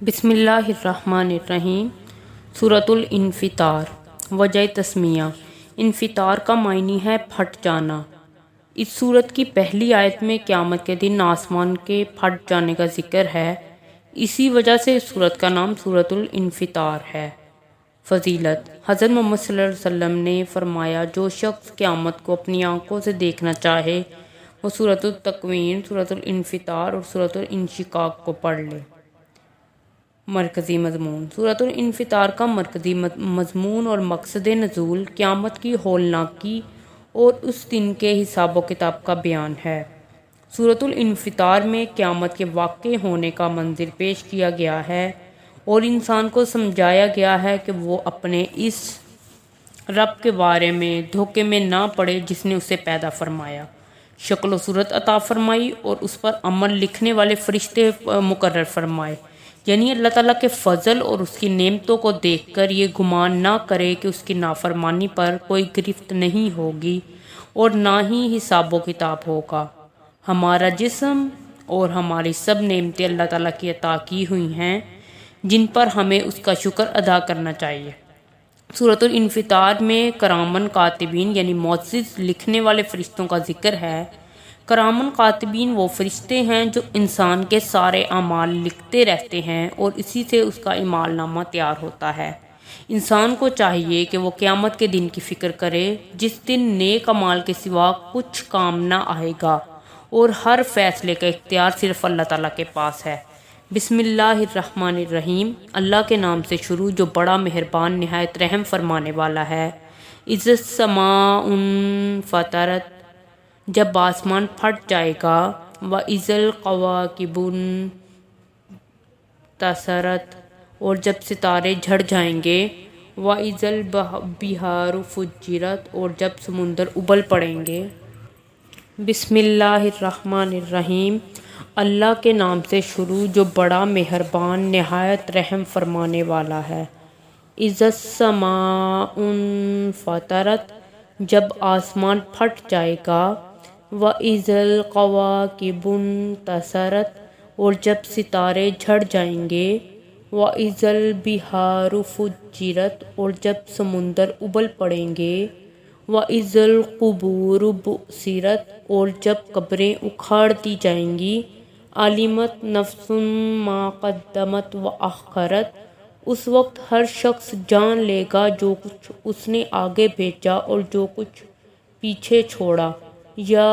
بسم اللہ الرحمن الرحیم۔ سورۃ الانفطار۔ وجہ تسمیہ: انفطار کا معنی ہے پھٹ جانا۔ اس سورت کی پہلی آیت میں قیامت کے دن آسمان کے پھٹ جانے کا ذکر ہے، اسی وجہ سے اس سورت کا نام سورۃ الانفطار ہے۔ فضیلت: حضرت محمد صلی اللہ علیہ وسلم نے فرمایا، جو شخص قیامت کو اپنی آنکھوں سے دیکھنا چاہے وہ سورۃ التکویر، سورۃ الانفطار اور سورۃ الانشقاق کو پڑھ لے۔ مرکزی مضمون: سورۃ الانفطار کا مرکزی مضمون اور مقصد نزول قیامت کی ہولناکی اور اس دن کے حساب و کتاب کا بیان ہے۔ سورۃ الانفطار میں قیامت کے واقع ہونے کا منظر پیش کیا گیا ہے اور انسان کو سمجھایا گیا ہے کہ وہ اپنے اس رب کے بارے میں دھوکے میں نہ پڑے جس نے اسے پیدا فرمایا، شکل و صورت عطا فرمائی اور اس پر عمل لکھنے والے فرشتے مقرر فرمائے، یعنی اللہ تعالیٰ کے فضل اور اس کی نعمتوں کو دیکھ کر یہ گمان نہ کرے کہ اس کی نافرمانی پر کوئی گرفت نہیں ہوگی اور نہ ہی حساب و کتاب ہوگا۔ ہمارا جسم اور ہماری سب نعمتیں اللہ تعالیٰ کی عطا کی ہوئی ہیں جن پر ہمیں اس کا شکر ادا کرنا چاہیے۔ سورۃ الانفطار میں کرامن کاتبین یعنی معزز لکھنے والے فرشتوں کا ذکر ہے۔ کرامن کاتبین وہ فرشتے ہیں جو انسان کے سارے اعمال لکھتے رہتے ہیں اور اسی سے اس کا اعمال نامہ تیار ہوتا ہے۔ انسان کو چاہیے کہ وہ قیامت کے دن کی فکر کرے جس دن نیک اعمال کے سوا کچھ کام نہ آئے گا اور ہر فیصلے کا اختیار صرف اللہ تعالیٰ کے پاس ہے۔ بسم اللہ الرحمن الرحیم۔ اللہ کے نام سے شروع جو بڑا مہربان نہایت رحم فرمانے والا ہے۔ اذا السماء انفطرت، جب آسمان پھٹ جائے گا۔ وَإِذَا الْكَوَاكِبُ انتثرت، اور جب ستارے جھڑ جائیں گے۔ وَإِذَا الْبِحَارُ فُجِّرَتْ، اور جب سمندر ابل پڑیں گے۔ بسم اللہ الرحمن الرحیم۔ اللہ کے نام سے شروع جو بڑا مہربان نہایت رحم فرمانے والا ہے۔ اذا السماء انفطرت، جب آسمان پھٹ جائے گا۔ وَإِذَا الْكَوَاكِبُ انتثرت، اور جب ستارے جھڑ جائیں گے۔ وَإِذَا الْبِحَارُ فُجِّرَتْ، اور جب سمندر ابل پڑیں گے۔ وَإِذَا الْقُبُورُ بُعْثِرَتْ، اور جب قبریں اکھاڑ دی جائیں گی۔ عَلِمَتْ نَفْسٌ مَا قَدَّمَتْ وَأَخَّرَتْ، اس وقت ہر شخص جان لے گا جو کچھ اس نے آگے بھیجا اور جو کچھ پیچھے چھوڑا۔ یا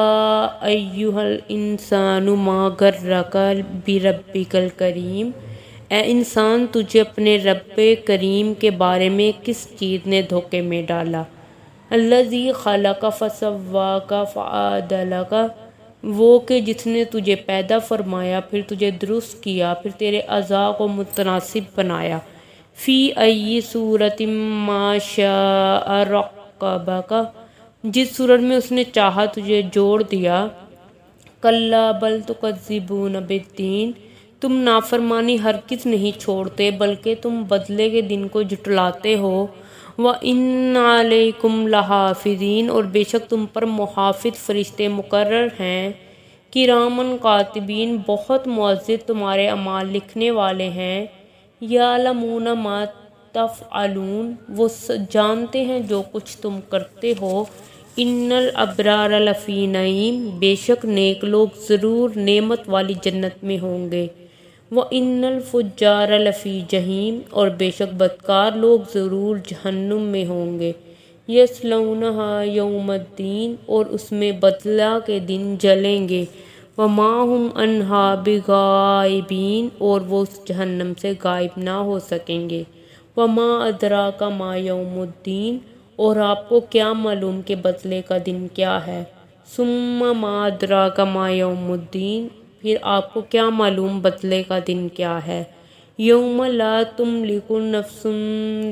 ایھا الانسان ما غرک بربک الکریم، اے انسان تجھے اپنے رب کریم کے بارے میں کس چیز نے دھوکے میں ڈالا۔ الذی خلق فسواک فعدلک، وہ کہ جس نے تجھے پیدا فرمایا پھر تجھے درست کیا پھر تیرے اعضاء کو متناسب بنایا۔ فی ای صورۃ ما شاء رکبک، جس صورت میں اس نے چاہا تجھے جوڑ دیا۔ کلا بل تکذبون بالدین، تم نافرمانی ہرگز نہیں چھوڑتے بلکہ تم بدلے کے دن کو جھٹلاتے ہو۔ وَإِنَّ عَلَيْكُمْ لَحَافِظِينَ، اور بے شک تم پر محافظ فرشتے مقرر ہیں۔ کرامن کاتبین، بہت معزز تمہارے اعمال لکھنے والے ہیں۔ یعلمون ما تفعلون، وہ جانتے ہیں جو کچھ تم کرتے ہو۔ ان الابرار لفی نعیم، بے شک نیک لوگ ضرور نعمت والی جنت میں ہوں گے۔ وَإِنَّ الْفُجَّارَ لَفِي جَحِيمٍ، اور بے شک بدکار لوگ ضرور جہنم میں ہوں گے۔ یصلونها یوم الدین، اور اس میں بدلہ کے دن جلیں گے۔ وما هم عنها بغائبین، اور وہ اس جہنم سے غائب نہ ہو سکیں گے۔ وما ادراک ما یوم الدین، اور آپ کو کیا معلوم کہ بدلے کا دن کیا ہے۔ ثم ما ادراک ما یوم الدین، پھر آپ کو کیا معلوم بدلے کا دن کیا ہے۔ یوم لا تملک نفس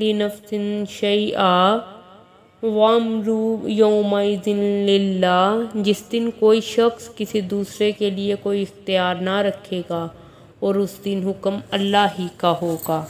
لنفس شیئا والامر یومئذ للہ، جس دن کوئی شخص کسی دوسرے کے لیے کوئی اختیار نہ رکھے گا اور اس دن حکم اللہ ہی کا ہوگا۔